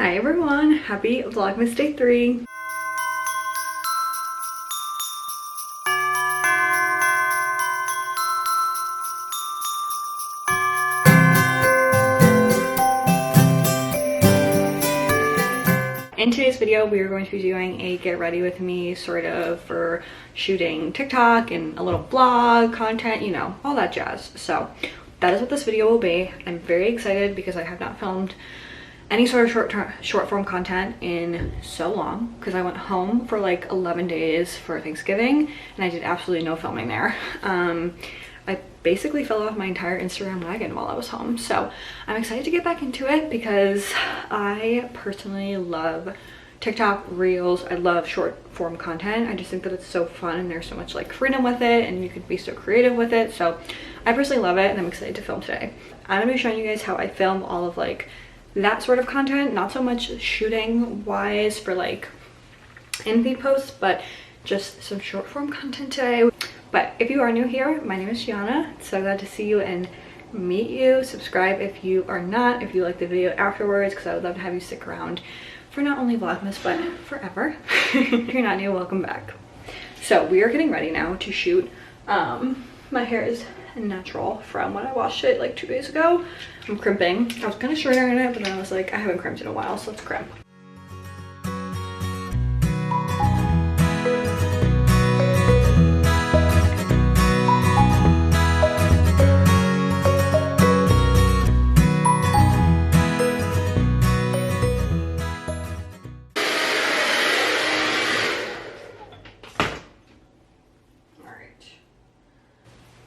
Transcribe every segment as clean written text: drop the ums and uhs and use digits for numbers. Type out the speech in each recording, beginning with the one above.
Hi everyone, happy Vlogmas Day 3. In today's video, we are going to be doing a get ready with me sort of for shooting TikTok and a little vlog content, you know, all that jazz. So that is what this video will be. I'm very excited because I have not filmed any sort of short form content in so long because I went home for like 11 days for Thanksgiving and I did absolutely no filming there. I basically fell off my entire Instagram wagon while I was home. So I'm excited to get back into it because I personally love TikTok Reels. I love short form content. I just think that it's so fun and there's so much like freedom with it and you can be so creative with it. So I personally love it and I'm excited to film today. I'm gonna be showing you guys how I film all of like that sort of content, not so much shooting wise for like in-feed posts, but just some short form content today. But if you are new here, my name is Gianna. So glad to see you and meet you. Subscribe if you are not, if you like the video afterwards, because I would love to have you stick around for not only Vlogmas, but forever. If you're not new, welcome back. So we are getting ready now to shoot. My hair is natural from when I washed it like 2 days ago. I'm crimping. I was gonna shorten it, but then I was like, I haven't crimped in a while, so let's crimp.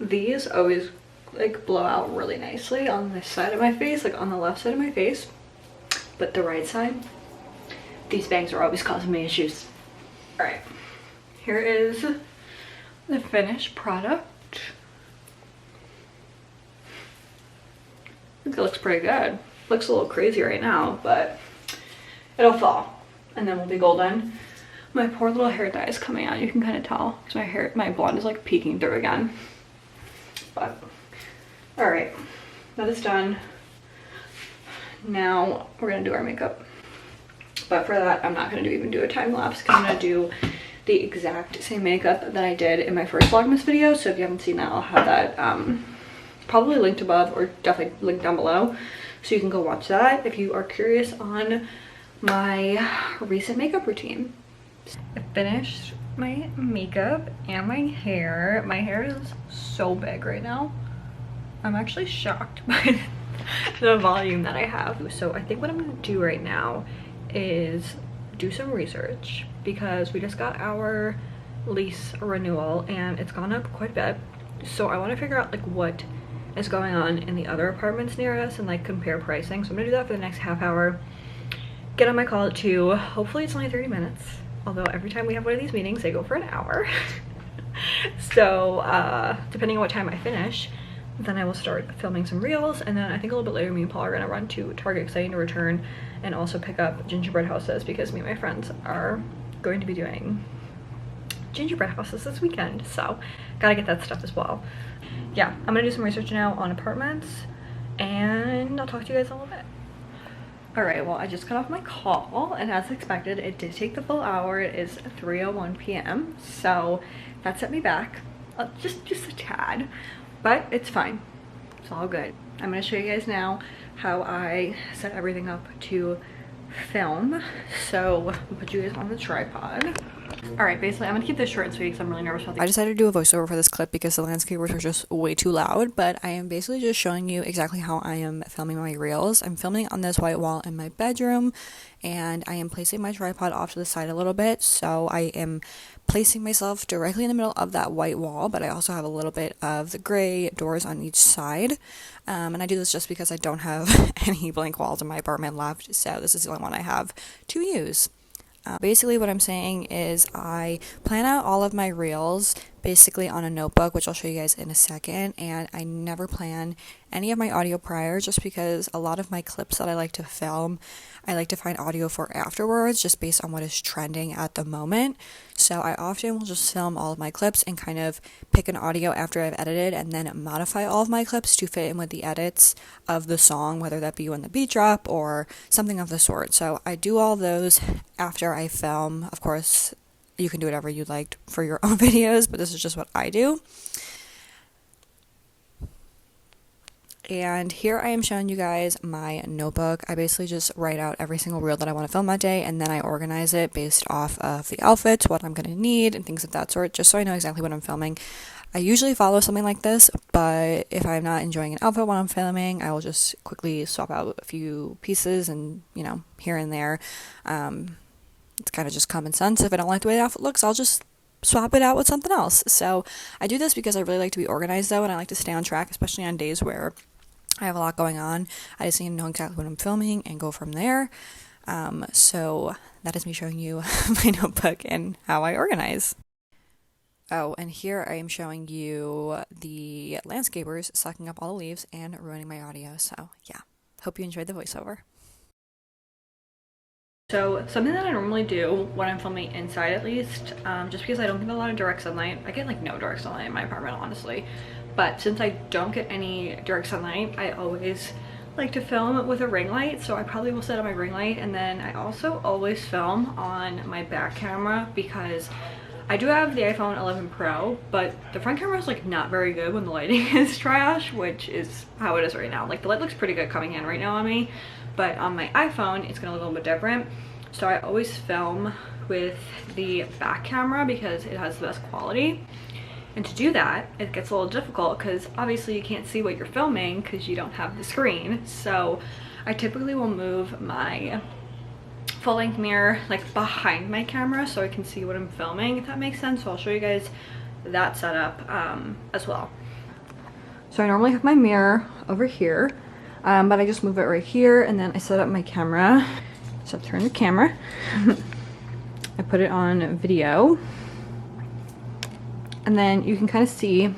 These always like blow out really nicely on this side of my face, like on the left side of my face, but the right side, these bangs are always causing me issues. All right, here is the finished product. I think it looks pretty good. Looks a little crazy right now, but it'll fall and then we'll be golden. My poor little hair dye is coming out. You can kind of tell because my blonde is like peeking through again. But all right, that is done. Now we're gonna do our makeup, but for that I'm not gonna even do a time lapse because I'm gonna do the exact same makeup that I did in my first Vlogmas video. So if you haven't seen that, I'll have that probably linked above or definitely linked down below, so you can go watch that if you are curious on my recent makeup routine. I finished my makeup and my hair. My hair is so big right now. I'm actually shocked by the volume that I have. So I think what I'm gonna do right now is do some research because we just got our lease renewal and it's gone up quite a bit. So I want to figure out like what is going on in the other apartments near us and like compare pricing. So I'm gonna do that for the next half hour. Get on my call at 2. Hopefully it's only 30 minutes. Although every time we have one of these meetings, they go for an hour. So depending on what time I finish, then I will start filming some reels. And then I think a little bit later, me and Paul are gonna run to Target, exciting to return and also pick up gingerbread houses because me and my friends are going to be doing gingerbread houses this weekend. So gotta get that stuff as well. Yeah, I'm gonna do some research now on apartments and I'll talk to you guys in a little bit. All right, well, I just got off my call and as expected, it did take the full hour. It is 3:01 p.m. So that set me back just a tad, but it's fine. It's all good. I'm gonna show you guys now how I set everything up to film. So I'll put you guys on the tripod. All right, basically I'm gonna keep this short and sweet because I'm really nervous about I decided to do a voiceover for this clip because the landscapers are just way too loud, but I am basically just showing you exactly how I am filming my reels. I'm filming on this white wall in my bedroom and I am placing my tripod off to the side a little bit, so I am placing myself directly in the middle of that white wall, but I also have a little bit of the gray doors on each side, and I do this just because I don't have any blank walls in my apartment left, so this is the only one I have to use. Basically what I'm saying is I plan out all of my reels basically on a notebook, which I'll show you guys in a second, and I never plan any of my audio prior just because a lot of my clips that I like to film, I like to find audio for afterwards just based on what is trending at the moment. So I often will just film all of my clips and kind of pick an audio after I've edited and then modify all of my clips to fit in with the edits of the song, whether that be when the beat drop or something of the sort. So I do all those after I film. Of course, you can do whatever you'd like for your own videos, but this is just what I do. And here I am showing you guys my notebook. I basically just write out every single reel that I want to film that day, and then I organize it based off of the outfits, what I'm going to need, and things of that sort, just so I know exactly what I'm filming. I usually follow something like this, but if I'm not enjoying an outfit while I'm filming, I will just quickly swap out a few pieces and, here and there. It's kind of just common sense. If I don't like the way the outfit looks, I'll just swap it out with something else. So I do this because I really like to be organized, though, and I like to stay on track, especially on days where I have a lot going on. I just need to know exactly what I'm filming and go from there. So that is me showing you my notebook and how I organize. Oh, and here I am showing you the landscapers sucking up all the leaves and ruining my audio. So yeah, hope you enjoyed the voiceover. So something that I normally do when I'm filming inside, at least, just because I don't get a lot of direct sunlight. I get like no direct sunlight in my apartment, honestly. But since I don't get any direct sunlight, I always like to film with a ring light. So I probably will set up my ring light, and then I also always film on my back camera because I do have the iPhone 11 Pro, but the front camera is like not very good when the lighting is trash, which is how it is right now. Like the light looks pretty good coming in right now on me, but on my iPhone it's gonna look a little bit different. So I always film with the back camera because it has the best quality. And to do that, it gets a little difficult because obviously you can't see what you're filming because you don't have the screen. So I typically will move my full-length mirror like behind my camera so I can see what I'm filming, if that makes sense. So I'll show you guys that setup as well. So I normally have my mirror over here, but I just move it right here, and then I set up my camera. So turn the camera. I put it on video, and then you can kind of see.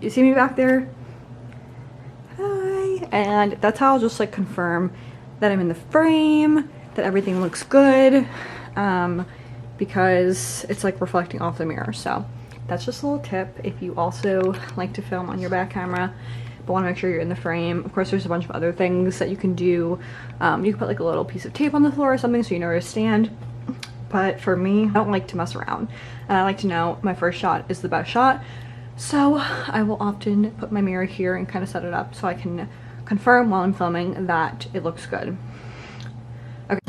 You see me back there? Hi. And that's how I'll just like confirm that I'm in the frame, that everything looks good, because it's like reflecting off the mirror. So that's just a little tip if you also like to film on your back camera but want to make sure you're in the frame. Of course, there's a bunch of other things that you can do. You can put like a little piece of tape on the floor or something so you know where to stand. But for me, I don't like to mess around, and I like to know my first shot is the best shot. So I will often put my mirror here and kind of set it up so I can confirm while I'm filming that it looks good. Okay.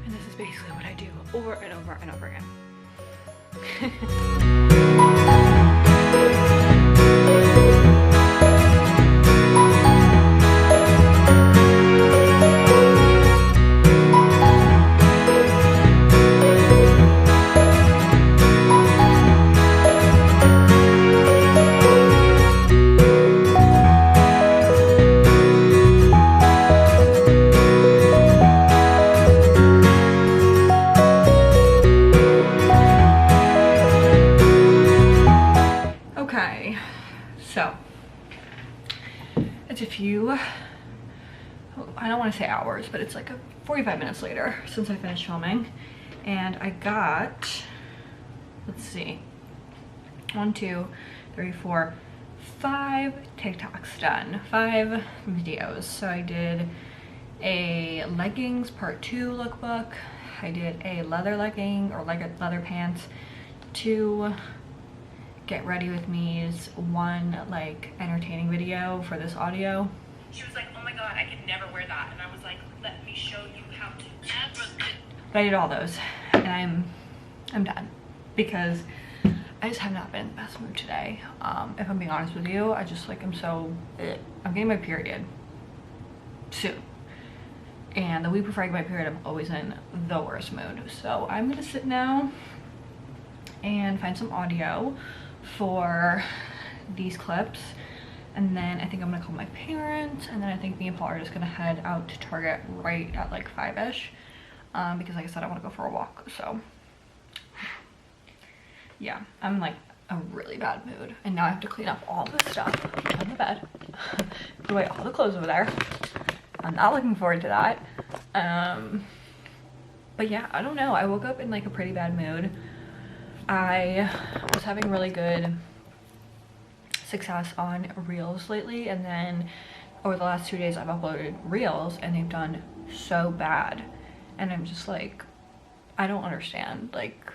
And this is basically what I do over and over and over again. Okay, so it's a few, I don't want to say hours, but it's like 45 minutes later since I finished filming, and I got, let's see, 1, 2, 3, 4, 5 TikToks done, 5 videos. So I did a leggings part 2 lookbook, I did a leather legging or leather pants 2 get ready with me's, 1 like entertaining video for this audio. She was like, oh my god, I could never wear that. And I was like, let me show you how to. But I did all those, and I'm done because I just have not been in the best mood today. If I'm being honest with you, I just like I'm getting my period. soon. And the week before I get my period, I'm always in the worst mood. So I'm gonna sit now and find some audio for these clips. And then I think I'm gonna call my parents, and then I think me and Paul are just gonna head out to Target right at like 5-ish. Because like I said, I wanna go for a walk, so. Yeah, I'm in like a really bad mood. And now I have to clean up all this stuff on the bed. Put away all the clothes over there. I'm not looking forward to that. But yeah, I don't know. I woke up in like a pretty bad mood. I was having really good success on reels lately, and then over the last 2 days I've uploaded reels and they've done so bad. And I'm just like, I don't understand, like,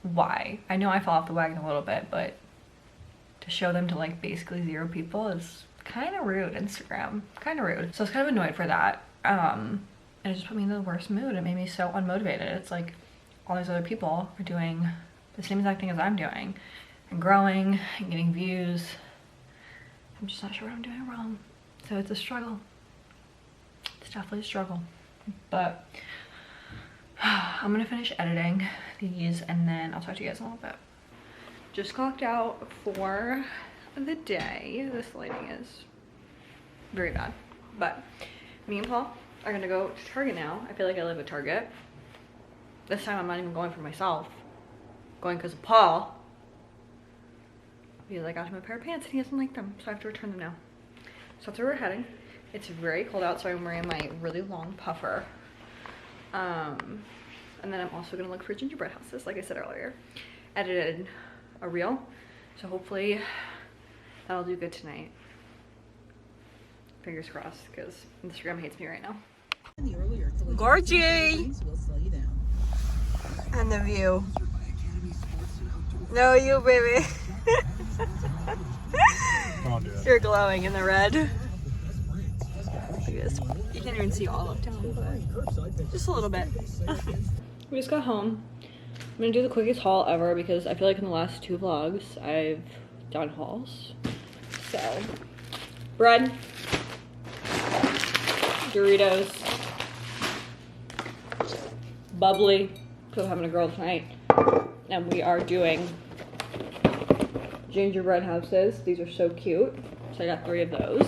why? I know I fell off the wagon a little bit, but to show them to like basically 0 people is kind of rude. Instagram, kind of rude. So I was kind of annoyed for that. And it just put me in the worst mood. It made me so unmotivated. It's like all these other people are doing the same exact thing as I'm doing and growing and getting views. I'm just not sure what I'm doing wrong. So it's a struggle. It's definitely a struggle. But I'm gonna finish editing these and then I'll talk to you guys in a little bit. Just clocked out for the day. This lighting is very bad. But me and Paul are gonna go to Target now. I feel like I live at Target. This time I'm not even going for myself. I'm going because of Paul. Because I got him a pair of pants and he doesn't like them. So I have to return them now. So that's where we're heading. It's very cold out, so I'm wearing my really long puffer. And then I'm also gonna look for gingerbread houses, like I said earlier. Edited a reel, so hopefully that'll do good tonight. Fingers crossed, because Instagram hates me right now. Gorgie! And the view. No, you, baby. You're glowing in the red. Look at this. You can't even see all of town, but just a little bit. We just got home. I'm gonna do the quickest haul ever because I feel like in the last 2 vlogs I've done hauls. So, bread, Doritos, bubbly, because I'm having a girl tonight, and we are doing gingerbread houses. These are so cute. So I got 3 of those.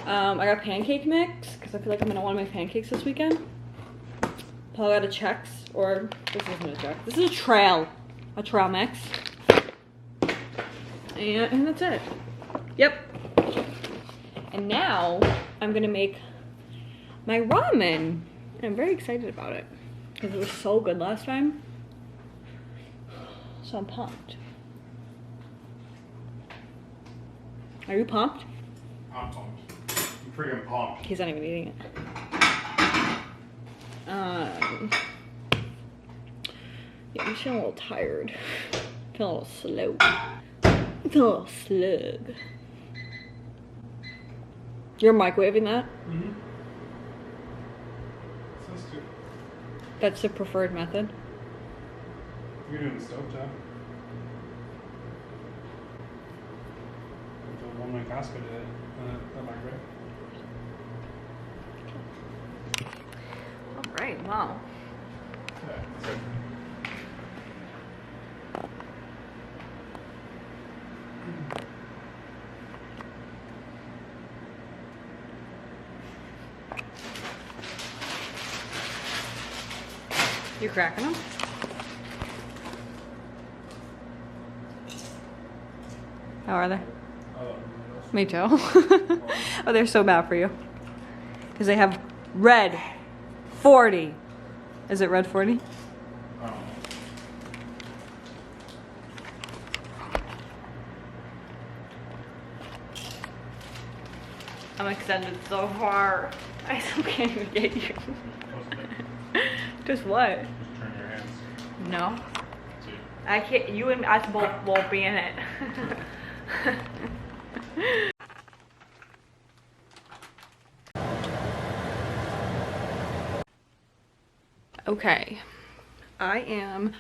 I got pancake mix because I feel like I'm gonna want to make pancakes this weekend. Paul got a Chex, or this isn't a Chex. This is a trail mix. And that's it. Yep. And now I'm gonna make my ramen. And I'm very excited about it because it was so good last time. So I'm pumped. Are you pumped? I'm pumped. I'm freaking pumped. He's not even eating it. Yeah, I'm feeling a little tired. Feeling a little slow. Feeling a little slug. You're microwaving that? Mm-hmm. Sounds good. That's the preferred method? You're doing the stovetop. The one my Costco did, the microwave. Alright, wow. Yeah, that's it. You cracking them? How are they? Me too. Oh, they're so bad for you. Because they have red 40. Is it red 40? I'm extended so far. I still can't even get you. Just what? Just turn your hands. No. See. I can't. You and us both won't be in it. Okay. I am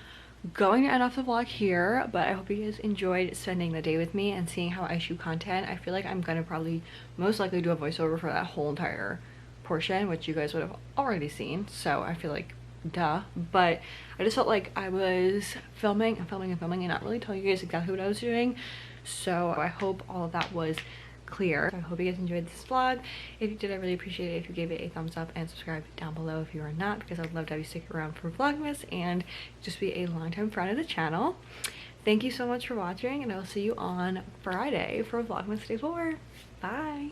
going to end off the vlog here, but I hope you guys enjoyed spending the day with me and seeing how I shoot content. I feel like I'm gonna probably most likely do a voiceover for that whole entire portion, which you guys would have already seen, so I feel like duh. But I just felt like I was filming and not really telling you guys exactly what I was doing, so I hope all of that was clear. I hope you guys enjoyed this vlog. If you did, I really appreciate it if you gave it a thumbs up and subscribe down below if you are not, because I'd love to have you stick around for Vlogmas and just be a longtime friend of the channel. Thank you so much for watching, and I will see you on Friday for Vlogmas Day 4. Bye!